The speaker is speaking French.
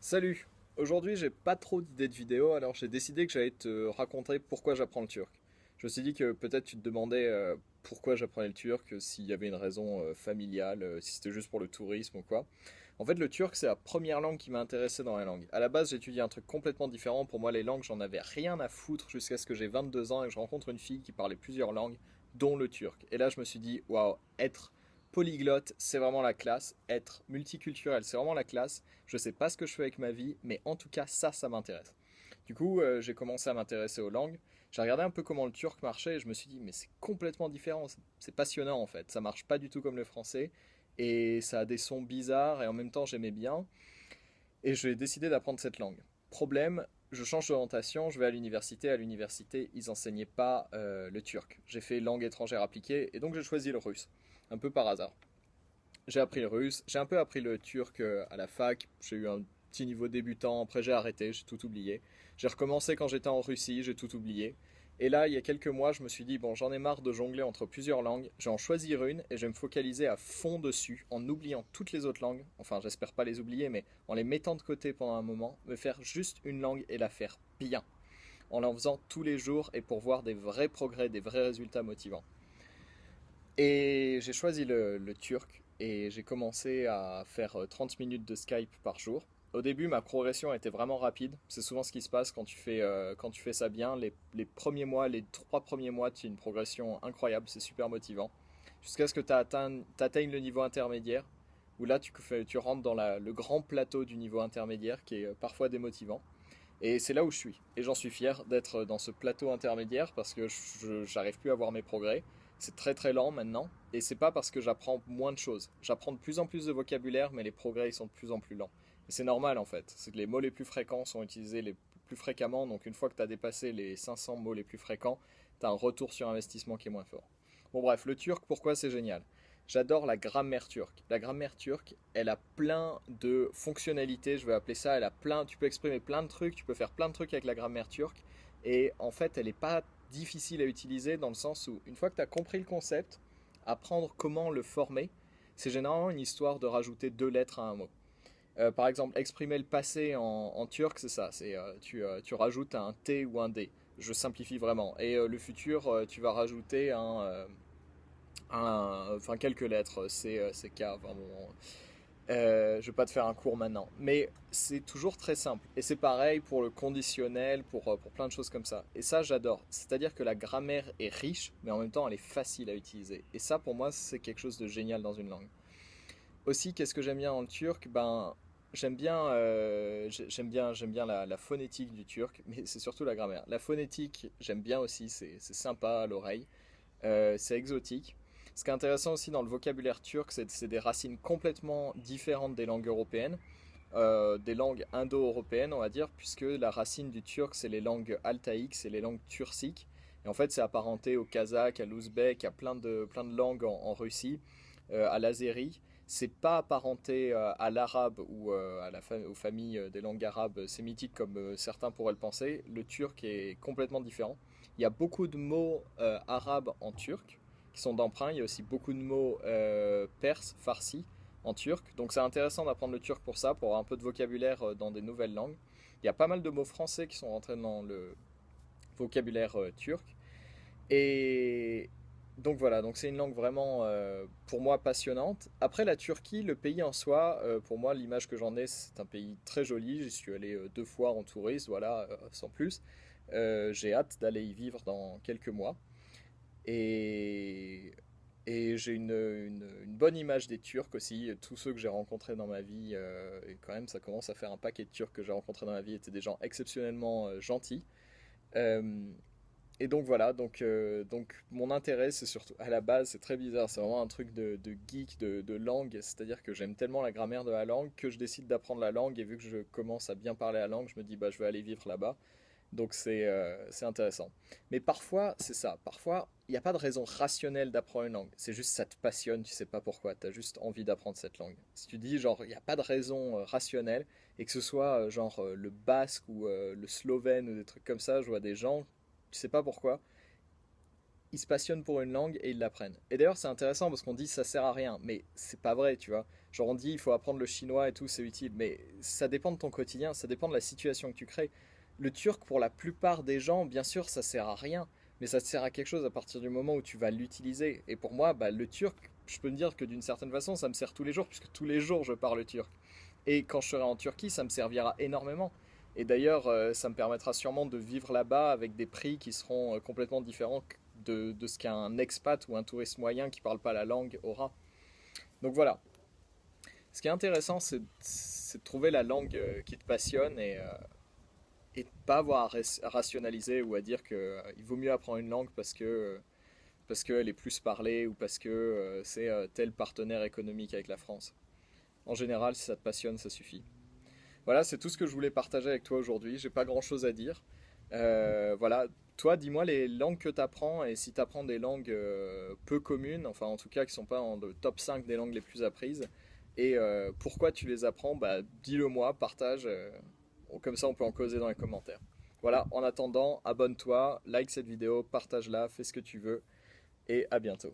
Salut! Aujourd'hui, j'ai pas trop d'idées de vidéos, alors j'ai décidé que j'allais te raconter pourquoi j'apprends le turc. Je me suis dit que peut-être tu te demandais pourquoi j'apprenais le turc, s'il y avait une raison familiale, si c'était juste pour le tourisme ou quoi. En fait, le turc, c'est la première langue qui m'a intéressé dans les langues. À la base, j'étudiais un truc complètement différent. Pour moi, les langues, j'en avais rien à foutre jusqu'à ce que j'ai 22 ans et que je rencontre une fille qui parlait plusieurs langues, dont le turc. Et là, je me suis dit, waouh, être polyglotte, c'est vraiment la classe. Être multiculturel, c'est vraiment la classe. Je sais pas ce que je fais avec ma vie, mais en tout cas, ça m'intéresse. Du coup, j'ai commencé à m'intéresser aux langues. J'ai regardé un peu comment le turc marchait et je me suis dit, mais c'est complètement différent. C'est passionnant en fait. Ça marche pas du tout comme le français et ça a des sons bizarres et en même temps, j'aimais bien. Et j'ai décidé d'apprendre cette langue. Problème, je change d'orientation, je vais à l'université. À l'université, ils enseignaient pas le turc. J'ai fait langue étrangère appliquée et donc j'ai choisi le russe, un peu par hasard. J'ai appris le russe, j'ai un peu appris le turc à la fac, j'ai eu un petit niveau débutant, après j'ai arrêté, j'ai tout oublié. J'ai recommencé quand j'étais en Russie, j'ai tout oublié. Et là, il y a quelques mois, je me suis dit, bon, j'en ai marre de jongler entre plusieurs langues, je vais en choisir une et je vais me focaliser à fond dessus, en oubliant toutes les autres langues, enfin j'espère pas les oublier, mais en les mettant de côté pendant un moment, me faire juste une langue et la faire bien, en l'en faisant tous les jours et pour voir des vrais progrès, des vrais résultats motivants. Et j'ai choisi le turc et j'ai commencé à faire 30 minutes de Skype par jour. Au début, ma progression était vraiment rapide. C'est souvent ce qui se passe quand tu fais ça bien. Les premiers mois, les 3 premiers mois, tu as une progression incroyable, c'est super motivant. Jusqu'à ce que tu atteignes le niveau intermédiaire, où là tu rentres dans le grand plateau du niveau intermédiaire qui est parfois démotivant. Et c'est là où je suis. Et j'en suis fier d'être dans ce plateau intermédiaire parce que j'arrive plus à voir mes progrès. C'est très très lent maintenant. Et c'est pas parce que j'apprends moins de choses. J'apprends de plus en plus de vocabulaire, mais les progrès ils sont de plus en plus lents. Et c'est normal en fait. C'est que les mots les plus fréquents sont utilisés les plus fréquemment. Donc une fois que tu as dépassé les 500 mots les plus fréquents, tu as un retour sur investissement qui est moins fort. Bon bref, le turc, pourquoi c'est génial? J'adore la grammaire turque. La grammaire turque, elle a plein de fonctionnalités, je vais appeler ça. Elle a plein, tu peux exprimer plein de trucs, tu peux faire plein de trucs avec la grammaire turque. Et en fait, elle n'est pas difficile à utiliser dans le sens où, une fois que tu as compris le concept, apprendre comment le former, c'est généralement une histoire de rajouter 2 lettres à un mot. Par exemple, exprimer le passé en turc, c'est ça. Tu rajoutes un T ou un D. Je simplifie vraiment. Et le futur, tu vas rajouter enfin quelques lettres, C, K, enfin bon, je vais pas te faire un cours maintenant, mais c'est toujours très simple. Et c'est pareil pour le conditionnel, pour plein de choses comme ça. Et ça, j'adore. C'est-à-dire que la grammaire est riche, mais en même temps, elle est facile à utiliser. Et ça, pour moi, c'est quelque chose de génial dans une langue. Aussi, qu'est-ce que j'aime bien en turc? Ben, j'aime bien la phonétique du turc, mais c'est surtout la grammaire. La phonétique, j'aime bien aussi, c'est sympa à l'oreille. C'est exotique. Ce qui est intéressant aussi dans le vocabulaire turc, c'est des racines complètement différentes des langues européennes, des langues indo-européennes, on va dire, puisque la racine du turc, c'est les langues altaïques, c'est les langues turciques. Et en fait, c'est apparenté au kazakh, à l'ouzbek, à plein de langues en Russie, à l'azéri. C'est pas apparenté à l'arabe ou aux familles des langues arabes sémitiques comme certains pourraient le penser. Le turc est complètement différent. Il y a beaucoup de mots arabes en turc qui sont d'emprunt. Il y a aussi beaucoup de mots perses, farsi en turc. Donc c'est intéressant d'apprendre le turc pour ça, pour avoir un peu de vocabulaire dans des nouvelles langues. Il y a pas mal de mots français qui sont rentrés dans le vocabulaire turc. Et donc voilà, donc c'est une langue vraiment pour moi passionnante. Après la Turquie, le pays en soi, pour moi l'image que j'en ai, c'est un pays très joli. J'y suis allé 2 fois en touriste, voilà, sans plus. J'ai hâte d'aller y vivre dans quelques mois. Et, et j'ai une bonne image des Turcs aussi. Tous ceux que j'ai rencontrés dans ma vie, et quand même ça commence à faire un paquet de Turcs que j'ai rencontrés dans ma vie, étaient des gens exceptionnellement gentils. Euh, et donc voilà, donc mon intérêt, c'est surtout, à la base, c'est très bizarre, c'est vraiment un truc de geek, de langue, c'est-à-dire que j'aime tellement la grammaire de la langue que je décide d'apprendre la langue, et vu que je commence à bien parler la langue, je me dis, bah, je vais aller vivre là-bas, donc c'est intéressant. Mais parfois, c'est ça, parfois, il n'y a pas de raison rationnelle d'apprendre une langue, c'est juste ça te passionne, tu sais pas pourquoi, tu as juste envie d'apprendre cette langue. Si tu dis, genre, il n'y a pas de raison rationnelle, et que ce soit, genre, le basque ou le slovène ou des trucs comme ça, je vois des gens tu sais pas pourquoi, ils se passionnent pour une langue et ils l'apprennent. Et d'ailleurs, c'est intéressant parce qu'on dit ça sert à rien, mais c'est pas vrai, tu vois. Genre on dit il faut apprendre le chinois et tout, c'est utile, mais ça dépend de ton quotidien, ça dépend de la situation que tu crées. Le turc, pour la plupart des gens, bien sûr, ça sert à rien, mais ça te sert à quelque chose à partir du moment où tu vas l'utiliser. Et pour moi, bah, le turc, je peux me dire que d'une certaine façon, ça me sert tous les jours, puisque tous les jours je parle turc. Et quand je serai en Turquie, ça me servira énormément. Et d'ailleurs, ça me permettra sûrement de vivre là-bas avec des prix qui seront complètement différents de ce qu'un expat ou un touriste moyen qui ne parle pas la langue aura. Donc voilà. Ce qui est intéressant, c'est de trouver la langue qui te passionne et de pas avoir à rationaliser ou à dire qu'il vaut mieux apprendre une langue parce qu'elle est plus parlée ou parce que c'est tel partenaire économique avec la France. En général, si ça te passionne, ça suffit. Voilà, c'est tout ce que je voulais partager avec toi aujourd'hui. J'ai pas grand-chose à dire. Voilà, toi, dis-moi les langues que tu apprends et si tu apprends des langues peu communes, enfin en tout cas qui sont pas en le top 5 des langues les plus apprises, et pourquoi tu les apprends, bah dis-le moi, partage, comme ça on peut en causer dans les commentaires. Voilà, en attendant, abonne-toi, like cette vidéo, partage-la, fais ce que tu veux, et à bientôt.